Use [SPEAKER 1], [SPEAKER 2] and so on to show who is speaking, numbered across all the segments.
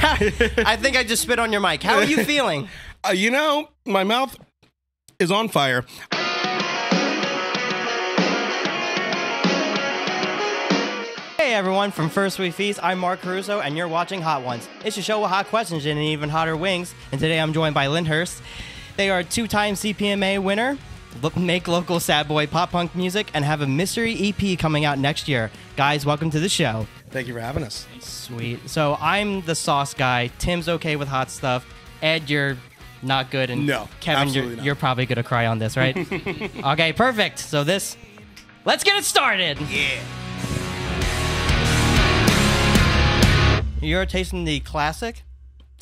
[SPEAKER 1] I think I just spit on your mic. How are you feeling?
[SPEAKER 2] You know, my mouth is on fire.
[SPEAKER 1] Hey everyone, from First We Feast, I'm Mark Caruso, and you're watching Hot Ones. It's a show with hot questions and even hotter wings, and today I'm joined by Lyndhurst. They are a 2-time CPMA winner, make local sad boy pop punk music, and have a mystery EP coming out next year. Guys, welcome to the show.
[SPEAKER 2] Thank you for having us.
[SPEAKER 1] Sweet. So I'm the sauce guy. Tim's okay with hot stuff. Ed, you're not good, and
[SPEAKER 2] No,
[SPEAKER 1] Kevin, you're probably gonna cry on this, right? Okay, perfect. So let's get it started.
[SPEAKER 2] Yeah.
[SPEAKER 1] You're tasting the classic.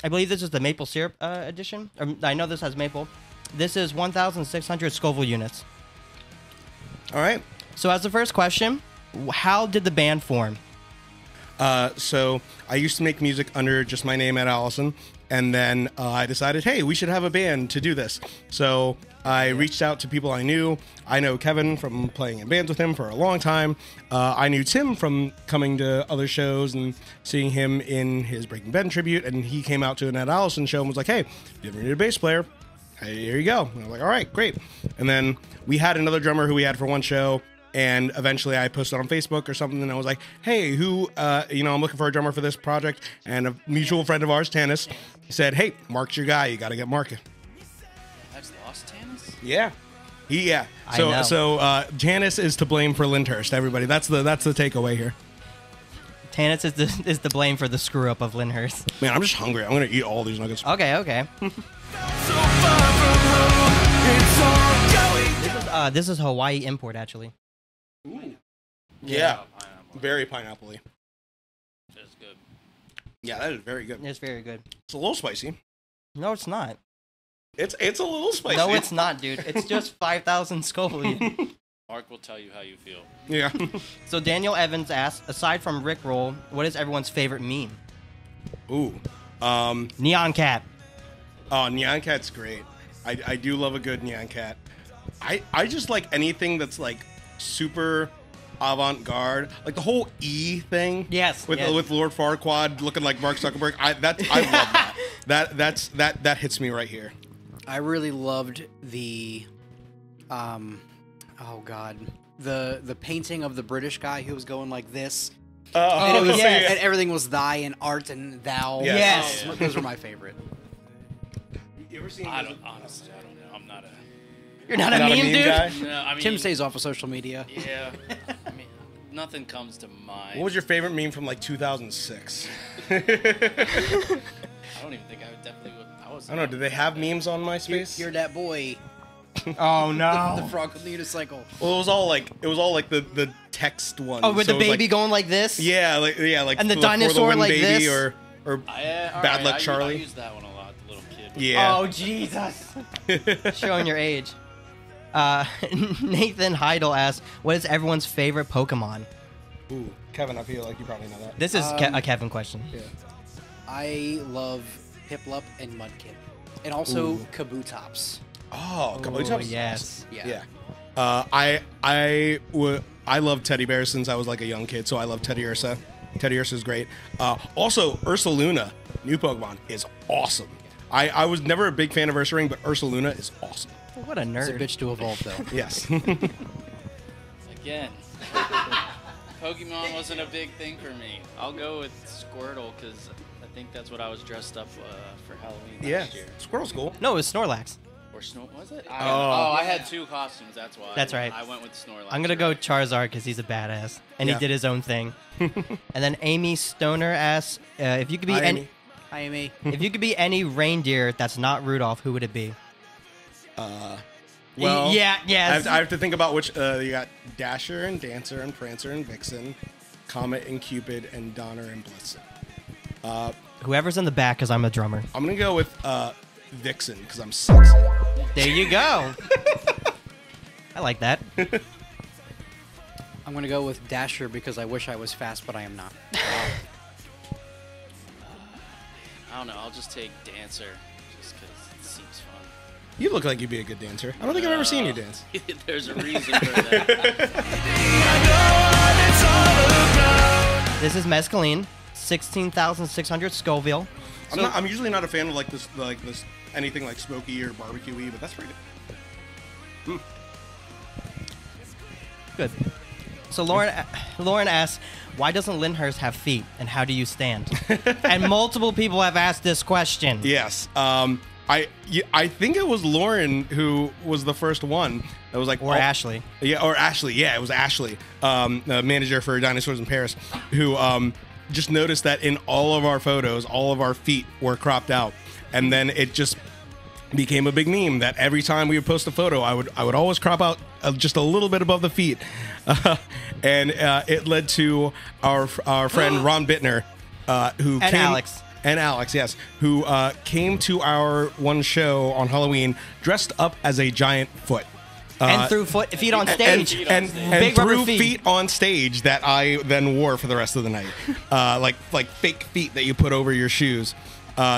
[SPEAKER 1] I believe this is the maple syrup edition. I know this has maple. This is 1,600 Scoville units.
[SPEAKER 2] All right.
[SPEAKER 1] So as the first question, how did the band form?
[SPEAKER 2] So I used to make music under just my name, Ed Allison, and then I decided, hey, we should have a band to do this. So I reached out to people I knew. I know Kevin from playing in bands with him for a long time. I knew Tim from coming to other shows and seeing him in his Breaking Benjamin tribute, and he came out to an Ed Allison show and was like, hey, you ever need a bass player? Hey, here you go. And I was like, all right, great. And then we had another drummer who we had for one show. And eventually I posted on Facebook or something, and I was like, hey, I'm looking for a drummer for this project. And a mutual friend of ours, Tanis, said, hey, Mark's your guy. You got to get Mark.
[SPEAKER 3] I've lost Tanis?
[SPEAKER 2] Yeah. Yeah.
[SPEAKER 1] I know.
[SPEAKER 2] So Tanis is to blame for Lyndhurst, everybody. That's the takeaway here.
[SPEAKER 1] Tanis is the blame for the screw up of Lyndhurst.
[SPEAKER 2] Man, I'm just hungry. I'm going to eat all these nuggets.
[SPEAKER 1] Okay. This is Hawaii import, actually.
[SPEAKER 2] Ooh. Yeah. Very pineapple-y.
[SPEAKER 3] That's good.
[SPEAKER 2] Yeah, that is very good.
[SPEAKER 1] It's very good.
[SPEAKER 2] It's a little spicy.
[SPEAKER 1] No, it's not.
[SPEAKER 2] It's a little spicy.
[SPEAKER 1] No, it's not, dude. It's just 5,000 Scoville.
[SPEAKER 3] Mark will tell you how you feel.
[SPEAKER 2] Yeah.
[SPEAKER 1] So Daniel Evans asked, aside from Rickroll, what is everyone's favorite meme?
[SPEAKER 2] Ooh.
[SPEAKER 1] Neon Cat.
[SPEAKER 2] Oh, Neon Cat's great. I do love a good Neon Cat. I just like anything that's like super avant-garde, like the whole E thing.
[SPEAKER 1] Yes.
[SPEAKER 2] With Lord Farquaad looking like Mark Zuckerberg. I love that. That hits me right here.
[SPEAKER 4] I really loved the, the painting of the British guy who was going like this. And and everything was thy and art and thou.
[SPEAKER 1] Yes.
[SPEAKER 4] Those were my favorite.
[SPEAKER 2] You ever seen?
[SPEAKER 3] Honestly, I don't know. I'm not a.
[SPEAKER 1] You're not a meme dude?
[SPEAKER 2] guy?
[SPEAKER 3] No, I mean,
[SPEAKER 4] Tim stays off of social media.
[SPEAKER 3] Yeah. I mean, nothing comes to mind.
[SPEAKER 2] What was your favorite meme from like 2006?
[SPEAKER 3] I don't even think I was.
[SPEAKER 2] I don't know. Do they have memes on MySpace?
[SPEAKER 4] You're that boy.
[SPEAKER 1] Oh no.
[SPEAKER 4] The frog with the unicycle.
[SPEAKER 2] Well, it was all like the text one.
[SPEAKER 1] Oh, with
[SPEAKER 2] So
[SPEAKER 1] the
[SPEAKER 2] it was
[SPEAKER 1] baby
[SPEAKER 2] like,
[SPEAKER 1] going like this?
[SPEAKER 2] like
[SPEAKER 1] And the
[SPEAKER 2] For
[SPEAKER 1] dinosaur
[SPEAKER 2] Win
[SPEAKER 1] like
[SPEAKER 2] baby
[SPEAKER 1] this?
[SPEAKER 2] or Bad Luck Charlie.
[SPEAKER 3] I used that one a lot, the little kid.
[SPEAKER 2] Yeah.
[SPEAKER 1] Oh, Jesus. Showing your age. Nathan Heidel asked, what is everyone's favorite Pokemon?
[SPEAKER 2] Ooh, Kevin, I feel like you probably know that.
[SPEAKER 1] This is a Kevin question.
[SPEAKER 2] Yeah.
[SPEAKER 4] I love Piplup and Mudkip. And also Kabutops.
[SPEAKER 2] Oh,
[SPEAKER 1] Oh, yes.
[SPEAKER 4] Yeah.
[SPEAKER 2] I love teddy bears since I was like a young kid, so I love Teddy Ursa. Teddy Ursa is great. Also, Ursaluna, new Pokemon, is awesome. I was never a big fan of Ursaring, but Ursaluna is awesome.
[SPEAKER 1] What a
[SPEAKER 4] It's a
[SPEAKER 1] nerd.
[SPEAKER 4] bitch to evolve, though.
[SPEAKER 2] Yes.
[SPEAKER 3] Again, Pokemon wasn't a big thing for me. I'll go with Squirtle because I think that's what I was dressed up for Halloween last year.
[SPEAKER 2] Squirrel's cool.
[SPEAKER 1] No, it was Snorlax.
[SPEAKER 3] Or Snor, was it?
[SPEAKER 2] Oh.
[SPEAKER 3] I had two costumes. That's why.
[SPEAKER 1] That's right.
[SPEAKER 3] I went with Snorlax.
[SPEAKER 1] I'm going to go Charizard because he's a badass. And
[SPEAKER 2] Yeah.
[SPEAKER 1] he did his own thing. And then Amy Stoner asks, if you could be
[SPEAKER 2] Hi,
[SPEAKER 1] any...
[SPEAKER 2] Amy.
[SPEAKER 4] Hi, Amy.
[SPEAKER 1] If you could be any reindeer that's not Rudolph, who would it be?
[SPEAKER 2] Well,
[SPEAKER 1] Yeah, yes.
[SPEAKER 2] I have to think about which. You got Dasher and Dancer and Prancer and Vixen, Comet and Cupid and Donner and Blitzen.
[SPEAKER 1] Whoever's in the back, because I'm a drummer.
[SPEAKER 2] I'm gonna go with Vixen because I'm sexy.
[SPEAKER 1] There you go. I like that.
[SPEAKER 4] I'm going to go with Dasher because I wish I was fast, but I am not.
[SPEAKER 3] I don't know. I'll just take Dancer just because it seems fun.
[SPEAKER 2] You look like you'd be a good dancer. I don't think I've ever seen you dance.
[SPEAKER 3] There's a reason for that.
[SPEAKER 1] This is Mescaline, 16,600 Scoville.
[SPEAKER 2] I'm usually not a fan of like this anything like smoky or barbecue-y, but that's pretty good.
[SPEAKER 1] Good. So Lauren asks, why doesn't Lyndhurst have feet, and how do you stand? And multiple people have asked this question.
[SPEAKER 2] Yes. I think it was Lauren who was the first one that was like,
[SPEAKER 1] or Ashley.
[SPEAKER 2] Yeah, or Ashley. Yeah, it was Ashley, the manager for Dinosaurs in Paris, who just noticed that in all of our photos, all of our feet were cropped out, and then it just became a big meme that every time we would post a photo, I would always crop out just a little bit above the feet, and it led to our friend Ron Bittner, who
[SPEAKER 1] and
[SPEAKER 2] came,
[SPEAKER 1] Alex.
[SPEAKER 2] And Alex, yes, who came to our one show on Halloween dressed up as a giant foot.
[SPEAKER 1] And threw feet on stage.
[SPEAKER 2] And
[SPEAKER 1] big
[SPEAKER 2] threw
[SPEAKER 1] rubber
[SPEAKER 2] feet on stage that I then wore for the rest of the night. Like fake feet that you put over your shoes.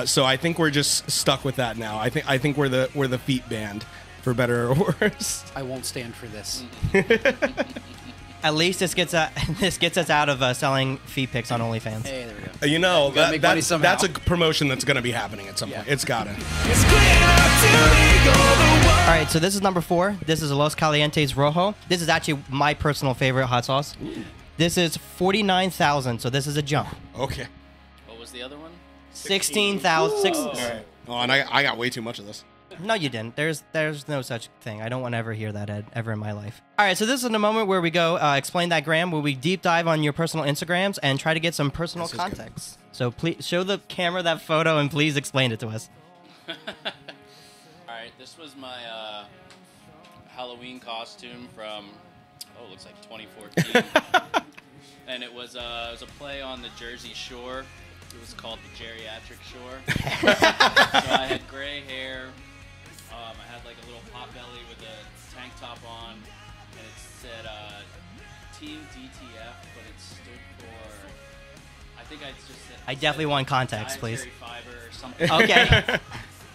[SPEAKER 2] So I think we're just stuck with that now. I think we're the feet band, for better or worse.
[SPEAKER 4] I won't stand for this.
[SPEAKER 1] At least this gets us out of selling feet pics on OnlyFans.
[SPEAKER 4] Hey, there we go.
[SPEAKER 2] You know,
[SPEAKER 4] that's
[SPEAKER 2] a promotion that's going to be happening at some point. It's gotta.
[SPEAKER 1] All right, so this is number 4. This is Los Calientes Rojo. This is actually my personal favorite hot sauce. Ooh. This is 49,000, so this is a jump.
[SPEAKER 2] Okay.
[SPEAKER 3] What was the other one?
[SPEAKER 1] 16,000.
[SPEAKER 2] Oh, and I got way too much of this.
[SPEAKER 1] No, you didn't. There's no such thing. I don't want to ever hear that, Ed, ever in my life. All right, so this is the moment where we go explain that gram, where we deep dive on your personal Instagrams and try to get some personal context. So please show the camera that photo and please explain it to us.
[SPEAKER 3] All right, this was my Halloween costume from, it looks like 2014. And it was a play on the Jersey Shore. It was called the Geriatric Shore. So I had gray hair. I had like a little pot belly with a tank top on, and it said Team DTF, but it stood for, I think I just said,
[SPEAKER 1] I definitely want context, please.
[SPEAKER 3] Fiber or something.
[SPEAKER 1] Okay.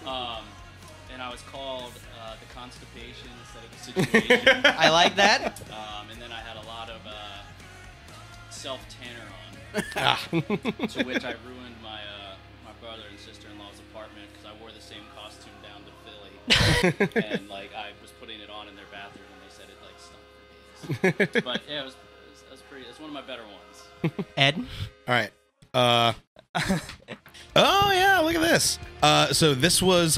[SPEAKER 3] And I was called the Constipation instead of the Situation.
[SPEAKER 1] I like that.
[SPEAKER 3] And then I had a lot of self-tanner on, to which I ruined my brother and sister-in-law's apartment because I wore the same costume down to Philly, and like I was putting it on in their bathroom, and they said it like stunk for days. But yeah, it was pretty. It's one of my better ones.
[SPEAKER 1] Ed.
[SPEAKER 2] All right. Oh yeah, look at this. So this was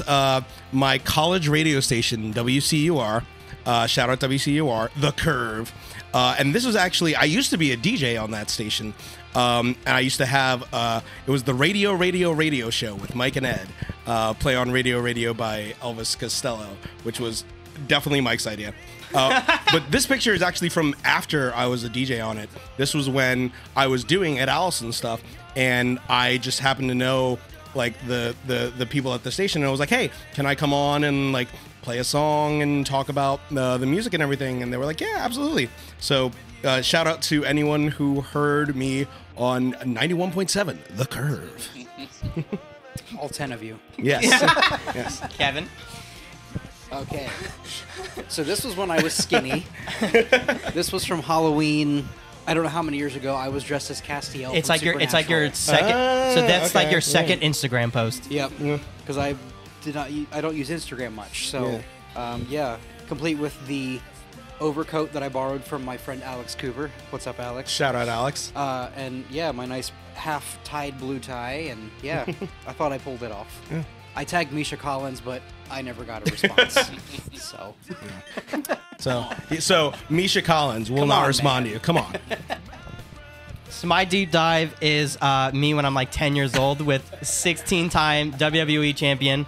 [SPEAKER 2] my college radio station, WCUR. Shout out WCUR, The Curve. And this was actually, I used to be a DJ on that station. And I used to have, it was the Radio show with Mike and Ed. Play on Radio by Elvis Costello, which was definitely Mike's idea. But this picture is actually from after I was a DJ on it. This was when I was doing Ed Allison stuff, and I just happened to know like the people at the station, and I was like, hey, can I come on and like play a song and talk about the music and everything? And they were like, yeah, absolutely. So shout out to anyone who heard me on 91.7 The Curve.
[SPEAKER 4] All 10 of you.
[SPEAKER 2] Yes. Yes.
[SPEAKER 1] Kevin.
[SPEAKER 4] Okay. So this was when I was skinny. This was from Halloween. I don't know how many years ago. I was dressed as Castiel.
[SPEAKER 1] It's like your second. So that's like your second Instagram post.
[SPEAKER 4] Yep. Because I don't use Instagram much. So yeah, complete with the overcoat that I borrowed from my friend Alex Cooper. What's up, Alex?
[SPEAKER 2] Shout out, Alex.
[SPEAKER 4] And yeah, my nice half-tied blue tie, and yeah, I thought I pulled it off. Yeah. I tagged Misha Collins, but I never got a response.
[SPEAKER 2] So Misha Collins will not respond to you. Come on.
[SPEAKER 1] So my deep dive is me when I'm like 10 years old with 16-time WWE champion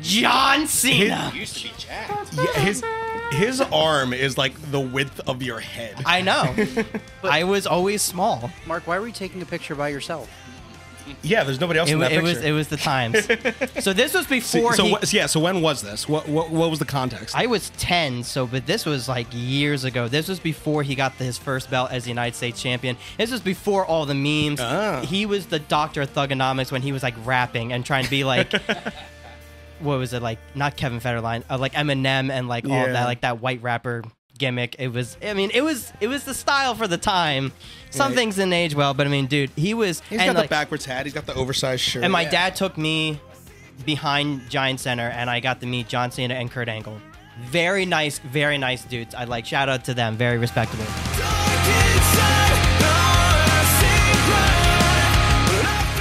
[SPEAKER 1] John Cena.
[SPEAKER 3] He used to be jacked.
[SPEAKER 2] Yeah, his arm is like the width of your head.
[SPEAKER 1] I know. I was always small.
[SPEAKER 4] Mark, why were you taking a picture by yourself?
[SPEAKER 2] Yeah, there's nobody else in that picture.
[SPEAKER 1] It was the times. So this was before.
[SPEAKER 2] So when was this? What was the context?
[SPEAKER 1] I was 10. But this was like years ago. This was before he got his first belt as the United States champion. This was before all the memes.
[SPEAKER 2] Oh.
[SPEAKER 1] He was the Doctor of Thugonomics when he was like rapping and trying to be like. What was it like? Not Kevin Federline, like Eminem and like all that, like that white rapper gimmick. It was the style for the time. Some things didn't age well, but I mean, dude, he's
[SPEAKER 2] got the backwards hat. He's got the oversized shirt.
[SPEAKER 1] And my dad took me behind Giant Center, and I got to meet John Cena and Kurt Angle. Very nice dudes. I'd like shout out to them. Very respectable.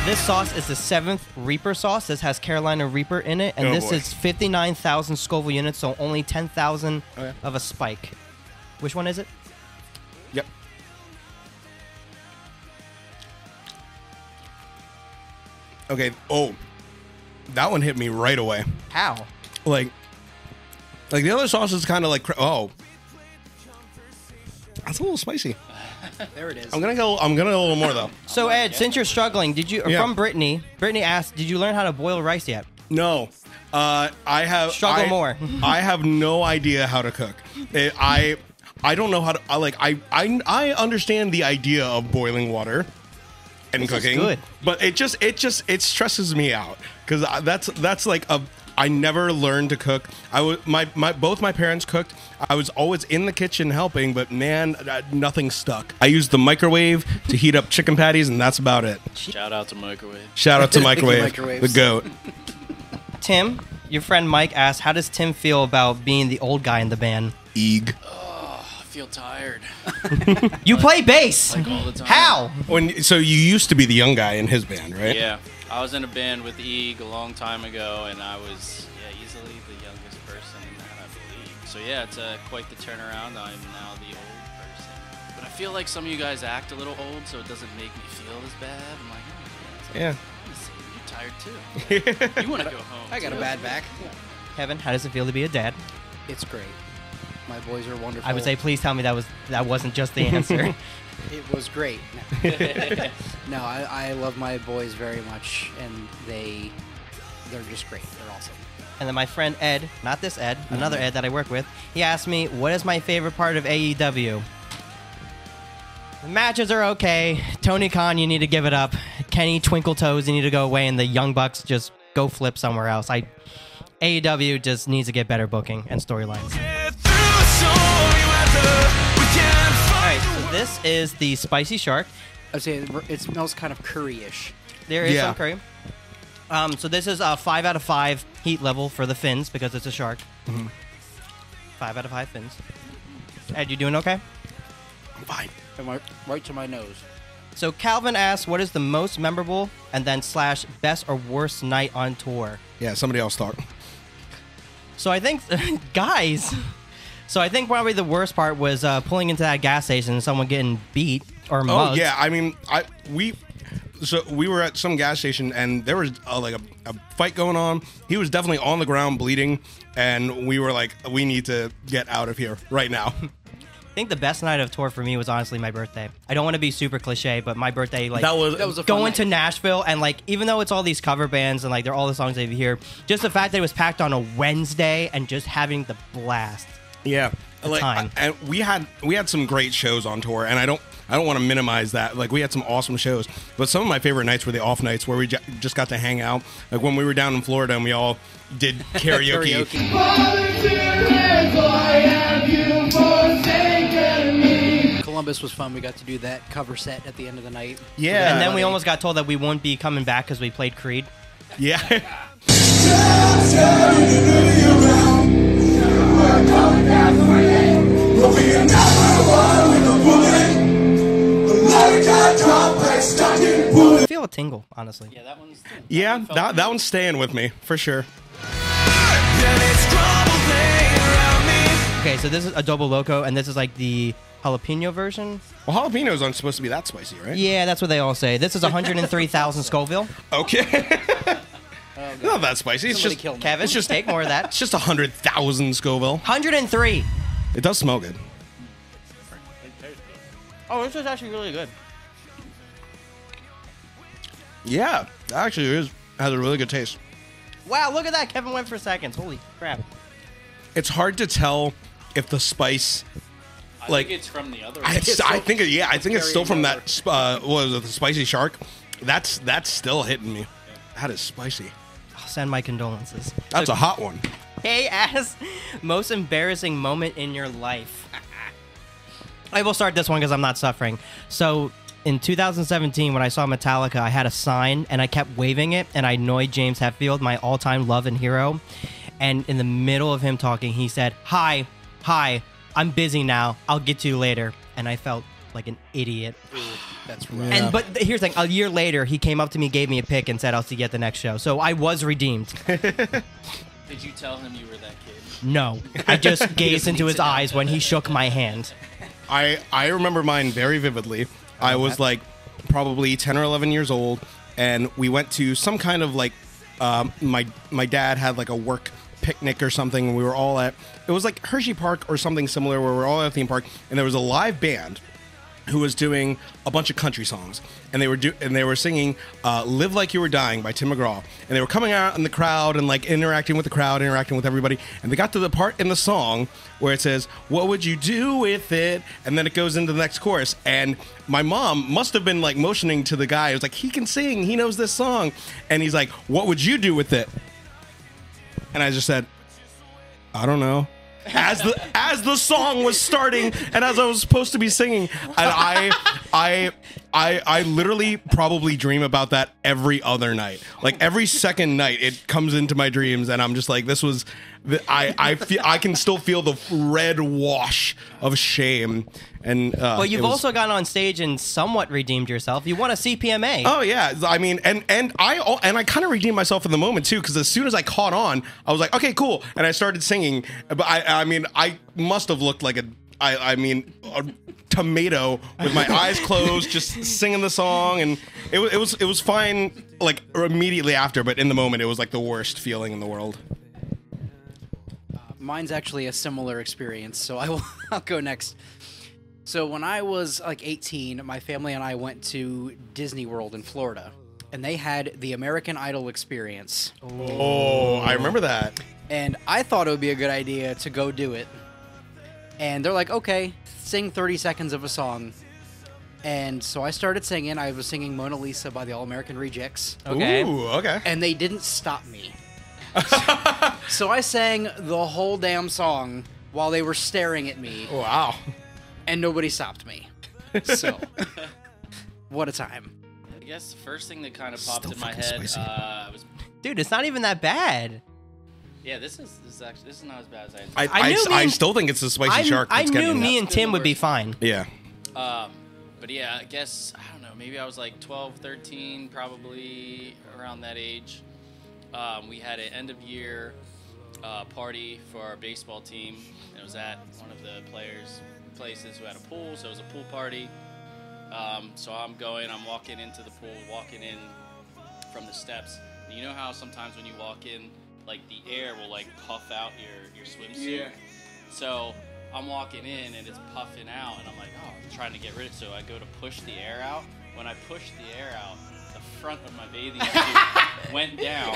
[SPEAKER 1] This sauce is the 7th Reaper sauce. This has Carolina Reaper in it, and this is 59,000 Scoville units, so only 10,000 of a spike. Which one is it?
[SPEAKER 2] Yep. Okay. Oh, that one hit me right away.
[SPEAKER 1] How?
[SPEAKER 2] Like the other sauce is kind of like, oh, that's a little spicy.
[SPEAKER 4] There it is.
[SPEAKER 2] I'm gonna go a little more though.
[SPEAKER 1] So Ed, since you're struggling, from Brittany asked, did you learn how to boil rice yet?
[SPEAKER 2] No, I have
[SPEAKER 1] Struggle more.
[SPEAKER 2] I have no idea how to cook. I don't know how to. I understand the idea of boiling water and cooking,
[SPEAKER 1] good.
[SPEAKER 2] but it stresses me out because that's like a. I never learned to cook. Both my parents cooked. I was always in the kitchen helping, but man, nothing stuck. I used the microwave to heat up chicken patties, and that's about it.
[SPEAKER 3] Shout out to microwave.
[SPEAKER 2] Shout out to microwave,
[SPEAKER 4] Microwaves.
[SPEAKER 2] the goat.
[SPEAKER 1] Tim, your friend Mike asked, how does Tim feel about being the old guy in the band?
[SPEAKER 2] Eeg.
[SPEAKER 3] I feel tired.
[SPEAKER 1] You play bass.
[SPEAKER 3] Like all the time.
[SPEAKER 1] How?
[SPEAKER 2] So you used to be the young guy in his band, right?
[SPEAKER 3] Yeah. I was in a band with Eeg a long time ago, and I was easily the youngest person in that, I believe. So yeah, it's quite the turnaround. I'm now the old person. But I feel like some of you guys act a little old, so it doesn't make me feel as bad. I'm like, oh,
[SPEAKER 2] Yeah.
[SPEAKER 3] you're tired too. You want to go home.
[SPEAKER 4] I got a bad back.
[SPEAKER 1] Kevin, how does it feel to be a dad?
[SPEAKER 4] It's great. My boys are wonderful.
[SPEAKER 1] I would say, please tell me that wasn't just the answer.
[SPEAKER 4] It was great. No, I love my boys very much, and they're just great. They're awesome.
[SPEAKER 1] And then my friend Ed, not this Ed, another Ed that I work with, he asked me, what is my favorite part of AEW? The matches are okay. Tony Khan, you need to give it up. Kenny Twinkle Toes, you need to go away, and the Young Bucks just go flip somewhere else. AEW just needs to get better booking and storylines. Alright, so this is the Spicy Shark.
[SPEAKER 4] I'd say it smells kind of curry-ish.
[SPEAKER 1] There is some curry. So this is a 5 out of 5 heat level for the fins because it's a shark. 5 out of 5 fins. Ed, you doing okay?
[SPEAKER 2] I'm fine.
[SPEAKER 4] Right to my nose.
[SPEAKER 1] So Calvin asks, what is the most memorable and then / best or worst night on tour?
[SPEAKER 2] Yeah, somebody else talk.
[SPEAKER 1] So I think, guys, so I think probably the worst part was pulling into that gas station and someone getting beat or mugged.
[SPEAKER 2] Oh yeah, I mean, we were at some gas station and there was a fight going on. He was definitely on the ground bleeding, and we were like, we need to get out of here right now.
[SPEAKER 1] I think the best night of tour for me was honestly my birthday. I don't want to be super cliche, but my birthday, like,
[SPEAKER 2] that was
[SPEAKER 4] a fun
[SPEAKER 1] going
[SPEAKER 4] night.
[SPEAKER 1] to Nashville, and like, even though it's all these cover bands and like they're all the songs that you hear, just the fact that it was packed on a Wednesday and just having the blast.
[SPEAKER 2] Yeah,
[SPEAKER 1] time.
[SPEAKER 2] And we had some great shows on tour, and I don't want to minimize that. Like, we had some awesome shows, but some of my favorite nights were the off nights where we just got to hang out. Like when we were down in Florida and we all did karaoke.
[SPEAKER 4] Columbus was fun. We got to do that cover set at the end of the night.
[SPEAKER 2] Yeah,
[SPEAKER 1] And then we almost got told that we wouldn't be coming back because we played Creed.
[SPEAKER 2] yeah.
[SPEAKER 1] I feel a tingle, honestly.
[SPEAKER 3] Yeah, that one's.
[SPEAKER 2] Yeah, that one's staying with me for sure.
[SPEAKER 1] Okay, so this is Adobo Loco, and this is like the jalapeno version.
[SPEAKER 2] Well, jalapenos aren't supposed to be that spicy, right?
[SPEAKER 1] Yeah, that's what they all say. This is 103,000 Scoville.
[SPEAKER 2] Okay. Not that spicy. It's
[SPEAKER 4] Somebody
[SPEAKER 2] just
[SPEAKER 4] kill me.
[SPEAKER 1] Kevin, just take more of that.
[SPEAKER 2] it's just 100,000 Scoville.
[SPEAKER 1] 103.
[SPEAKER 2] It does smell good.
[SPEAKER 1] Oh, this is actually really good.
[SPEAKER 2] Yeah, that actually has a really good taste.
[SPEAKER 1] Wow, look at that. Kevin went for seconds. Holy crap.
[SPEAKER 2] It's hard to tell if the spice.
[SPEAKER 3] I
[SPEAKER 2] Like,
[SPEAKER 3] think it's from the other.
[SPEAKER 2] I think it's still from
[SPEAKER 4] carrying
[SPEAKER 2] that. What was it, the spicy shark? That's still hitting me. That is spicy.
[SPEAKER 1] I'll send my condolences.
[SPEAKER 2] That's a hot one.
[SPEAKER 1] Hey, ass, most embarrassing moment in your life. I will start this one because I'm not suffering. So in 2017, when I saw Metallica, I had a sign and I kept waving it, and I annoyed James Hetfield, my all-time love and hero. And in the middle of him talking, he said, "Hi, I'm busy now. I'll get to you later." And I felt like an idiot.
[SPEAKER 4] That's right.
[SPEAKER 1] And but here's the thing: a year later, he came up to me, gave me a pic, and said, "I'll see you at the next show." So I was redeemed.
[SPEAKER 3] Did you tell him you were that kid?
[SPEAKER 1] No, I just gazed
[SPEAKER 3] doesn't
[SPEAKER 1] into
[SPEAKER 3] need
[SPEAKER 1] his
[SPEAKER 3] to know.
[SPEAKER 1] eyes when he shook my hand.
[SPEAKER 2] I remember mine very vividly. I was like probably 10 or 11 years old, and we went to some kind of like my dad had like a work picnic or something, and we were all at, it was like Hershey Park or something similar, where we were all at a theme park, and there was a live band who was doing a bunch of country songs, and they were singing "Live Like You Were Dying" by Tim McGraw, and they were coming out in the crowd and like interacting with the crowd, interacting with everybody, and they got to the part in the song where it says, "What would you do with it?" and then it goes into the next chorus, and my mom must have been like motioning to the guy. It was like, he can sing, he knows this song, and he's like, "What would you do with it?" And I just said, "I don't know." As the song was starting and as I was supposed to be singing, and I literally probably dream about that every other night. Like every second night, it comes into my dreams, and I'm just like, this was. I can still feel the red wash of shame. And
[SPEAKER 1] But you've also gone on stage and somewhat redeemed yourself. You won a CPMA.
[SPEAKER 2] Oh yeah, I mean, and I kind of redeemed myself in the moment too, because as soon as I caught on, I was like, okay, cool, and I started singing. But I mean, I must have looked like a tomato with my eyes closed, just singing the song, and it was fine like immediately after, but in the moment, it was like the worst feeling in the world.
[SPEAKER 4] Mine's actually a similar experience, so I'll go next. So when I was like 18, my family and I went to Disney World in Florida, and they had the American Idol experience.
[SPEAKER 2] Oh, I remember that.
[SPEAKER 4] And I thought it would be a good idea to go do it. And they're like, okay, sing 30 seconds of a song. And so I started singing. I was singing Mona Lisa by the All American Rejects.
[SPEAKER 1] Okay.
[SPEAKER 2] Ooh, okay.
[SPEAKER 4] And they didn't stop me. So I sang the whole damn song while they were staring at me.
[SPEAKER 2] Wow.
[SPEAKER 4] And nobody stopped me. So, what a time.
[SPEAKER 3] I guess the first thing that kind of popped
[SPEAKER 2] Still
[SPEAKER 3] in my
[SPEAKER 2] fucking
[SPEAKER 3] head
[SPEAKER 2] spicy.
[SPEAKER 3] was,
[SPEAKER 1] Dude, it's not even that bad.
[SPEAKER 3] yeah, this is not as bad as I anticipated.
[SPEAKER 1] I knew me
[SPEAKER 2] I
[SPEAKER 1] and-
[SPEAKER 2] still think it's the spicy shark.
[SPEAKER 1] I
[SPEAKER 2] That's
[SPEAKER 1] knew
[SPEAKER 2] getting
[SPEAKER 1] me
[SPEAKER 2] that.
[SPEAKER 1] and Tim would be fine.
[SPEAKER 2] Yeah.
[SPEAKER 3] But yeah, I guess, I don't know, maybe I was like 12, 13, probably around that age. We had an end of year party for our baseball team. It was at one of the places who had a pool, so it was a pool party. So I'm walking into the pool, walking in from the steps. And you know how sometimes when you walk in, like the air will like puff out your swimsuit?
[SPEAKER 2] Yeah.
[SPEAKER 3] So I'm walking in and it's puffing out, and I'm like, oh, I'm trying to get rid of it. So I go to push the air out. When I push the air out, the front of my bathing suit went down.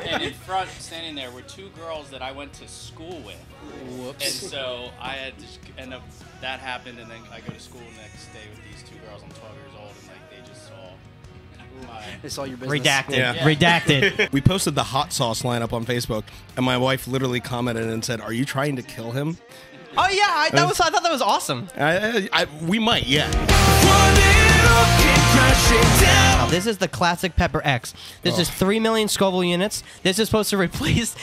[SPEAKER 3] And in front, standing there, were two girls that I went to school with.
[SPEAKER 4] Whoops.
[SPEAKER 3] And so I had to end up, that happened, and then I go to school the next day with these two girls. I'm 12 years old, and like they just saw my...
[SPEAKER 4] It's all your business.
[SPEAKER 1] Redacted.
[SPEAKER 2] Yeah.
[SPEAKER 1] Redacted.
[SPEAKER 2] We posted the hot sauce lineup on Facebook, and my wife literally commented and said, "Are you trying to kill him?"
[SPEAKER 1] Oh yeah, I thought that was awesome.
[SPEAKER 2] We might, yeah.
[SPEAKER 1] Now, this is the classic Pepper X. This is 3 million Scoville units. This is supposed to replace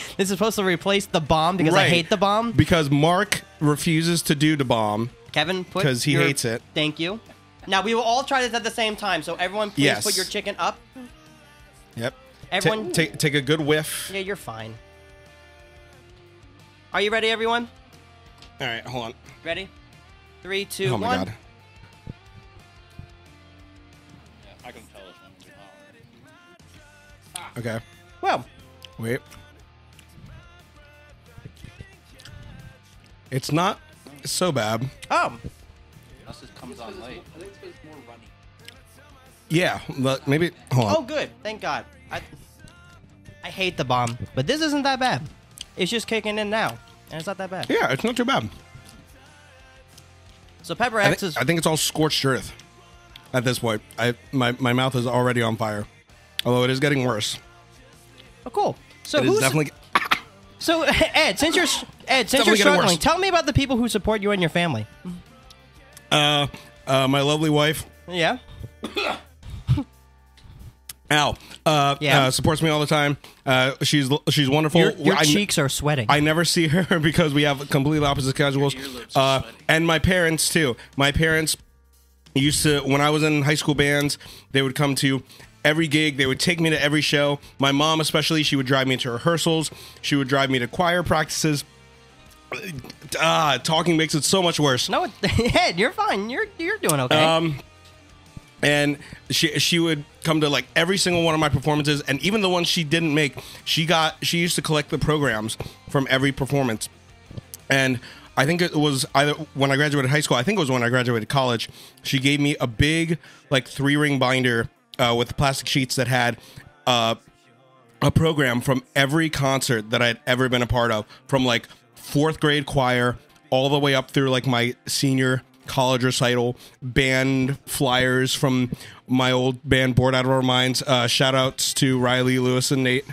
[SPEAKER 1] the bomb because I
[SPEAKER 2] Right.
[SPEAKER 1] hate the bomb.
[SPEAKER 2] Because Mark refuses to do the bomb.
[SPEAKER 1] Kevin, put
[SPEAKER 2] 'Cause he
[SPEAKER 1] your-
[SPEAKER 2] hates it.
[SPEAKER 1] Thank you. Now we will all try this at the same time. So everyone, please
[SPEAKER 2] Yes.
[SPEAKER 1] put your chicken up.
[SPEAKER 2] Yep.
[SPEAKER 1] Everyone,
[SPEAKER 2] Take a good whiff.
[SPEAKER 1] yeah, you're fine. Are you ready, everyone?
[SPEAKER 2] All right, hold on.
[SPEAKER 1] Ready? 3, 2,
[SPEAKER 2] Oh my
[SPEAKER 1] 1.
[SPEAKER 2] god.
[SPEAKER 3] Yeah, I can tell this one's too hot.
[SPEAKER 2] Okay.
[SPEAKER 1] Well,
[SPEAKER 2] Wait. It's not so bad.
[SPEAKER 3] Unless it comes on late.
[SPEAKER 4] I think it's more runny.
[SPEAKER 2] Yeah, but maybe. Hold on.
[SPEAKER 1] oh, good. Thank God. I hate the bomb, but this isn't that bad. It's just kicking in now, and it's not that bad.
[SPEAKER 2] Yeah, it's not too bad.
[SPEAKER 1] So Pepper
[SPEAKER 2] I
[SPEAKER 1] X is.
[SPEAKER 2] think it's all scorched earth at this point. My mouth is already on fire, although it is getting worse.
[SPEAKER 1] Oh, cool. So
[SPEAKER 2] It is
[SPEAKER 1] who's
[SPEAKER 2] definitely.
[SPEAKER 1] so Ed? Since you're
[SPEAKER 2] definitely getting
[SPEAKER 1] struggling,
[SPEAKER 2] worse.
[SPEAKER 1] tell me about the people who support you and your family.
[SPEAKER 2] My lovely wife,
[SPEAKER 1] Yeah.
[SPEAKER 2] Al,
[SPEAKER 1] Yeah.
[SPEAKER 2] supports me all the time. She's wonderful.
[SPEAKER 1] Your cheeks are sweating.
[SPEAKER 2] I never see her because we have completely opposite schedules.
[SPEAKER 3] Your lips are sweaty.
[SPEAKER 2] And my parents too. My parents used to, when I was in high school bands, they would come to every gig. They would take me to every show. My mom especially, she would drive me to rehearsals. She would drive me to choir practices. Talking makes it so much worse.
[SPEAKER 1] No, Ed, you're fine. You're doing okay.
[SPEAKER 2] And she would come to like every single one of my performances, and even the ones she didn't make, she used to collect the programs from every performance. And I think it was either when I graduated high school, I think it was when I graduated college, she gave me a big like 3-ring binder with plastic sheets that had a program from every concert that I'd ever been a part of, from like 4th grade choir all the way up through like my senior college recital, band flyers from my old band Bored Out of Our Minds. Shout outs to Riley, Lewis, and Nate.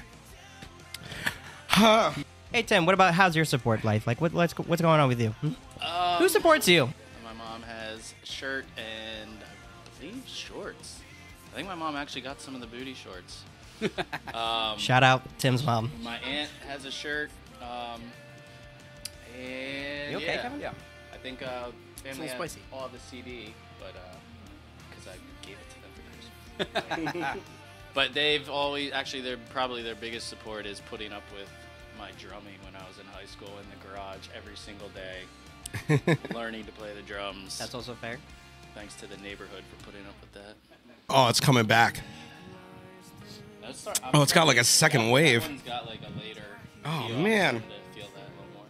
[SPEAKER 1] Hey Tim, what about how's your support life? Like what's going on with you? Who supports you?
[SPEAKER 3] My mom has a shirt and I believe shorts. I think my mom actually got some of the booty shorts.
[SPEAKER 1] Shout out Tim's mom.
[SPEAKER 3] My aunt has a shirt. And
[SPEAKER 1] You okay,
[SPEAKER 3] yeah,
[SPEAKER 1] Kevin?
[SPEAKER 3] yeah. I think family
[SPEAKER 4] little
[SPEAKER 3] has
[SPEAKER 4] spicy.
[SPEAKER 3] all the CD, but because I gave it to them for Christmas. But they've always they're probably their biggest support is putting up with my drumming when I was in high school in the garage every single day, learning to play the drums.
[SPEAKER 1] That's also fair.
[SPEAKER 3] Thanks to the neighborhood for putting up with that.
[SPEAKER 2] Oh, it's coming back. Oh, it's got like a second wave.
[SPEAKER 3] That one's got like a later.
[SPEAKER 2] Oh,
[SPEAKER 3] feel.
[SPEAKER 2] man.
[SPEAKER 3] I'm starting to feel that a little more,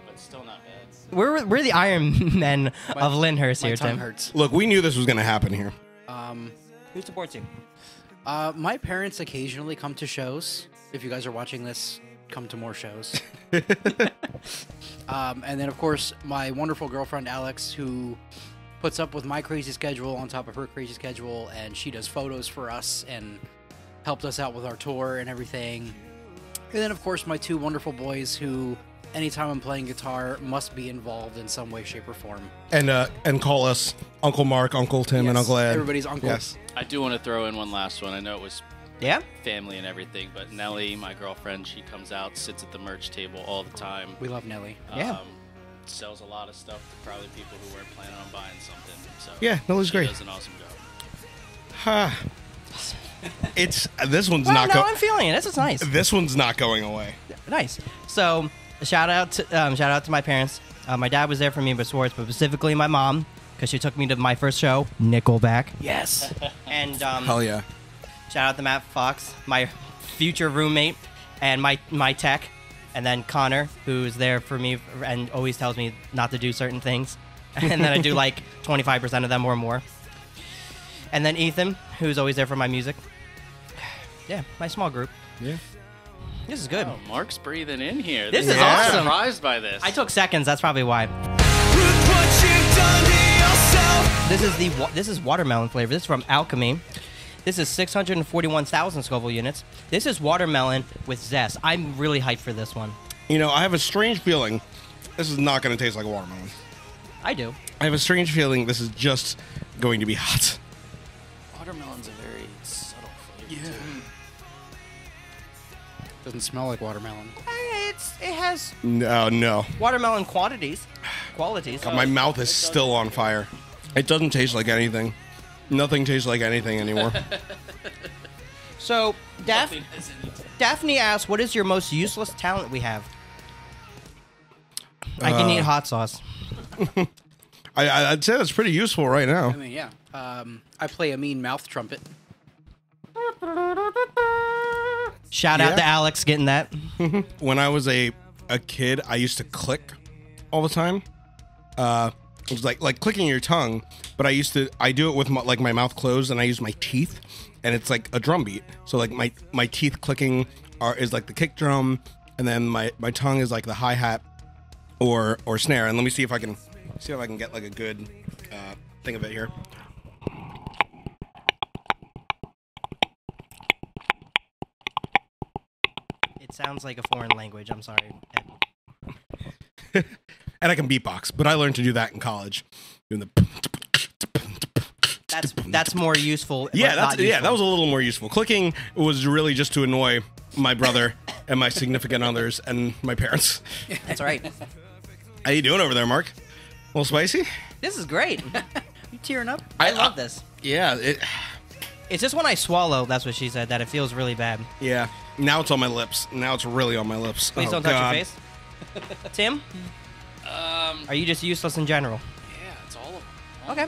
[SPEAKER 3] but still not bad.
[SPEAKER 1] We're the Iron Men of Lyndhurst
[SPEAKER 4] My
[SPEAKER 1] here,
[SPEAKER 4] tongue
[SPEAKER 1] Tim.
[SPEAKER 4] hurts.
[SPEAKER 2] Look, we knew this was going to happen here.
[SPEAKER 1] Who supports you?
[SPEAKER 4] My parents occasionally come to shows. If you guys are watching this, come to more shows. And then, of course, my wonderful girlfriend, Alex, who puts up with my crazy schedule on top of her crazy schedule, and she does photos for us and helped us out with our tour and everything. And then, of course, my 2 wonderful boys who, anytime I'm playing guitar, must be involved in some way, shape, or form.
[SPEAKER 2] And call us Uncle Mark, Uncle Tim, and
[SPEAKER 4] Yes,
[SPEAKER 2] Uncle Ed.
[SPEAKER 4] everybody's uncle.
[SPEAKER 2] Yes.
[SPEAKER 3] I do want to throw in one last one. I know it was
[SPEAKER 1] Yeah?
[SPEAKER 3] family and everything, but Nellie, my girlfriend, she comes out, sits at the merch table all the time.
[SPEAKER 4] We love Nelly.
[SPEAKER 1] Yeah.
[SPEAKER 3] Sells a lot of stuff to probably people who weren't planning on buying something. So
[SPEAKER 2] Yeah, Nellie's
[SPEAKER 3] she
[SPEAKER 2] great.
[SPEAKER 3] does an awesome job.
[SPEAKER 2] This one's
[SPEAKER 1] Well,
[SPEAKER 2] not
[SPEAKER 1] no,
[SPEAKER 2] going.
[SPEAKER 1] I'm feeling it. This is nice.
[SPEAKER 2] This one's not going away.
[SPEAKER 1] Nice. So, shout out to my parents. My dad was there for me, but specifically my mom, because she took me to my first show, Nickelback.
[SPEAKER 4] Yes.
[SPEAKER 1] And
[SPEAKER 2] Hell yeah.
[SPEAKER 1] shout out to Matt Fox, my future roommate, and my tech, and then Connor, who's there for me and always tells me not to do certain things, and then I do like 25% of them or more. And then Ethan, who's always there for my music. Yeah, my small group.
[SPEAKER 2] Yeah.
[SPEAKER 1] This is good.
[SPEAKER 3] Oh, Mark's breathing in here.
[SPEAKER 1] This is
[SPEAKER 3] I'm
[SPEAKER 1] awesome.
[SPEAKER 3] surprised by this.
[SPEAKER 1] I took seconds. That's probably why. This is watermelon flavor. This is from Alchemy. This is 641,000 Scoville units. This is watermelon with zest. I'm really hyped for this one.
[SPEAKER 2] You know, I have a strange feeling this is not going to taste like watermelon.
[SPEAKER 1] I do.
[SPEAKER 2] I have a strange feeling this is just going to be hot.
[SPEAKER 3] Watermelon's a very subtle flavor. Yeah.
[SPEAKER 4] Doesn't smell like watermelon.
[SPEAKER 1] It has
[SPEAKER 2] No.
[SPEAKER 1] watermelon qualities.
[SPEAKER 2] God, my mouth is still on fire. It doesn't taste like anything. Nothing tastes like anything anymore.
[SPEAKER 1] So, Daphne asks, what is your most useless talent we have? I can eat hot sauce.
[SPEAKER 2] I'd say that's pretty useful right now.
[SPEAKER 4] I mean, yeah. I play a mean mouth trumpet.
[SPEAKER 1] Shout out to Alex getting that.
[SPEAKER 2] When I was a kid, I used to click all the time. It was like clicking your tongue, but I do it with my mouth closed, and I use my teeth, and it's like a drum beat. So like my teeth clicking is like the kick drum, and then my tongue is like the hi-hat or snare. And let me see if I can get like a good thing of it here.
[SPEAKER 1] It sounds like a foreign language. I'm sorry.
[SPEAKER 2] And I can beatbox, but I learned to do that in college. Doing the
[SPEAKER 1] That's more useful.
[SPEAKER 2] Yeah,
[SPEAKER 1] but not useful.
[SPEAKER 2] that was a little more useful. Clicking was really just to annoy my brother and my significant others and my parents.
[SPEAKER 1] That's right.
[SPEAKER 2] How you doing over there, Mark? A little spicy?
[SPEAKER 1] This is great. You tearing up? I love this.
[SPEAKER 2] Yeah,
[SPEAKER 1] It's just when I swallow, that's what she said, that it feels really bad.
[SPEAKER 2] yeah. Now it's on my lips. Now it's really on my lips.
[SPEAKER 1] Please
[SPEAKER 2] Oh,
[SPEAKER 1] don't touch
[SPEAKER 2] God.
[SPEAKER 1] your face. Tim? Are you just useless in general?
[SPEAKER 3] Yeah, it's all of them.
[SPEAKER 1] Okay.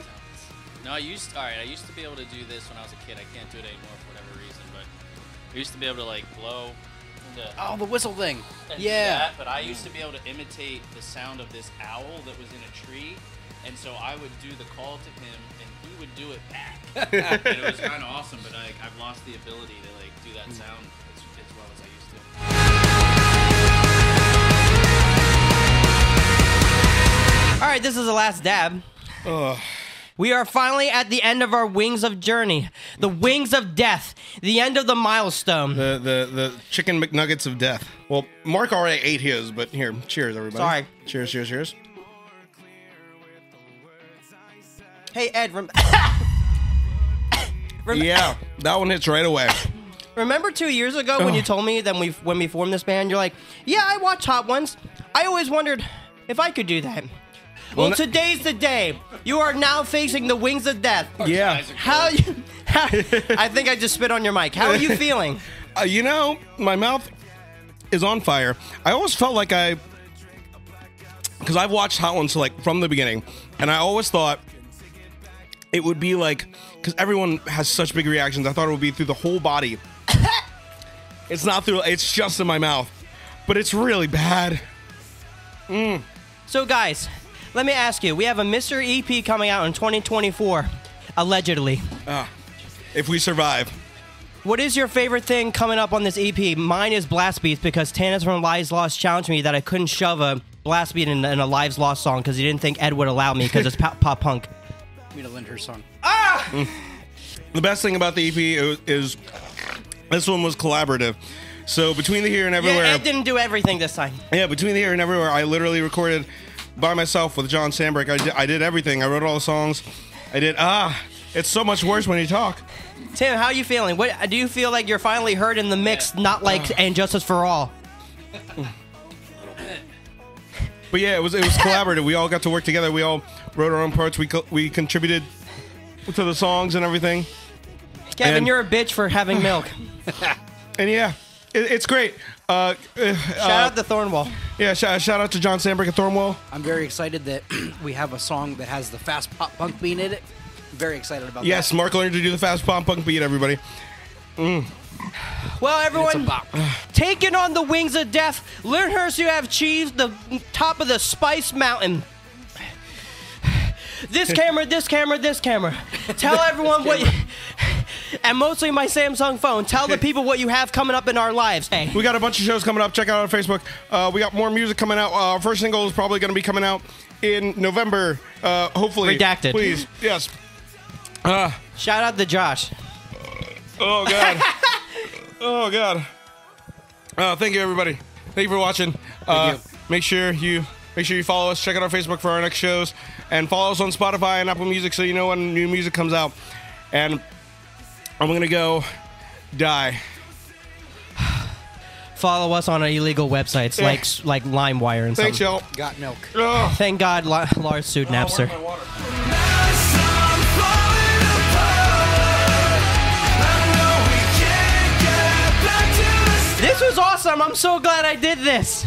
[SPEAKER 3] No, I used to be able to do this when I was a kid. I can't do it anymore for whatever reason, but I used to be able to like blow into
[SPEAKER 4] Oh, the whistle thing.
[SPEAKER 3] and do
[SPEAKER 4] Yeah.
[SPEAKER 3] that, but I used to be able to imitate the sound of this owl that was in a tree, and so I would do the call to him, and he would do it back. And it was kind of awesome, but I've lost the ability to like do that sound as well as I used to.
[SPEAKER 1] All right, this is the last dab.
[SPEAKER 2] Ugh.
[SPEAKER 1] We are finally at the end of our wings of journey, the wings of death, the end of the milestone.
[SPEAKER 2] The Chicken McNuggets of death. Well, Mark already ate his, but here, cheers, everybody.
[SPEAKER 1] Sorry.
[SPEAKER 2] Cheers, cheers, cheers.
[SPEAKER 1] Hey, Ed,
[SPEAKER 2] Yeah, that one hits right away.
[SPEAKER 1] remember 2 years ago when you told me that when we formed this band, you're like, yeah, I watch Hot Ones. I always wondered if I could do that. Well, today's the day. You are now facing the wings of death.
[SPEAKER 2] Yeah.
[SPEAKER 1] I think I just spit on your mic. How are you feeling?
[SPEAKER 2] You know, my mouth is on fire. I always felt like because I've watched Hot Ones like from the beginning, and I always thought it would be like, because everyone has such big reactions, I thought it would be through the whole body. It's not through, it's just in my mouth, but it's really bad.
[SPEAKER 1] So, guys, let me ask you. We have a Mr. EP coming out in 2024, allegedly.
[SPEAKER 2] If we survive.
[SPEAKER 1] What is your favorite thing coming up on this EP? Mine is Blast Beats, because Tannis from Lives Lost challenged me that I couldn't shove a blast beat in a Lives Lost song because he didn't think Ed would allow me because it's pop punk.
[SPEAKER 4] I mean, a Lyndhurst song.
[SPEAKER 2] The best thing about the EP is this one was collaborative. So between the Here and Everywhere.
[SPEAKER 1] Yeah, Ed didn't do everything this time.
[SPEAKER 2] Yeah, between the Here and Everywhere, I literally recorded by myself with John Sandbrick. I did everything. I wrote all the songs. I did. It's so much worse when you talk.
[SPEAKER 1] Tim, how are you feeling? What do you feel like you're finally heard in the mix, not like And Justice for All?
[SPEAKER 2] But yeah, it was collaborative. We all got to work together. We all wrote our own parts. We contributed to the songs and everything.
[SPEAKER 1] Kevin,
[SPEAKER 2] And-
[SPEAKER 1] you're a bitch for having milk.
[SPEAKER 2] And yeah, it's great.
[SPEAKER 1] Shout out to Thornwall.
[SPEAKER 2] Yeah, shout out to John Sandbrick at Thornwall.
[SPEAKER 4] I'm very excited that we have a song that has the fast pop punk beat in it. Very excited about
[SPEAKER 2] Yes,
[SPEAKER 4] that.
[SPEAKER 2] Mark learned to do the fast pop punk beat, everybody.
[SPEAKER 1] Well,
[SPEAKER 4] It's
[SPEAKER 1] everyone,
[SPEAKER 4] a bop.
[SPEAKER 1] taking on the wings of death, Lyndhurst, you have achieved the top of the Spice Mountain. This camera, this camera, this camera. Tell everyone what you... And mostly my Samsung phone. Tell the people what you have coming up in our lives. Hey.
[SPEAKER 2] We got a bunch of shows coming up. Check out our Facebook. We got more music coming out. Our first single is probably going to be coming out in November. Hopefully.
[SPEAKER 1] Redacted.
[SPEAKER 2] Please. Yes.
[SPEAKER 1] Shout out to Josh.
[SPEAKER 2] Oh, God. Oh, God. Thank you, everybody. Thank you for watching.
[SPEAKER 4] Thank you.
[SPEAKER 2] Make sure you follow us. Check out our Facebook for our next shows. And follow us on Spotify and Apple Music so you know when new music comes out. And I'm going to go die.
[SPEAKER 1] Follow us on our illegal websites like LimeWire and
[SPEAKER 2] Thanks,
[SPEAKER 1] something.
[SPEAKER 2] y'all.
[SPEAKER 4] Got milk.
[SPEAKER 2] Ugh.
[SPEAKER 1] Thank God Lars sued Napster.
[SPEAKER 2] Where's my water?
[SPEAKER 1] This was awesome. I'm so glad I did this.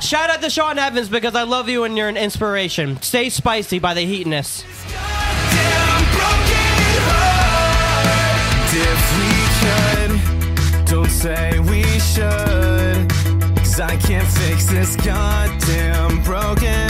[SPEAKER 1] Shout out to Sean Evans because I love you and you're an inspiration. Stay spicy by the heatness.
[SPEAKER 5] If we could, don't say we should, 'cause I can't fix this goddamn broken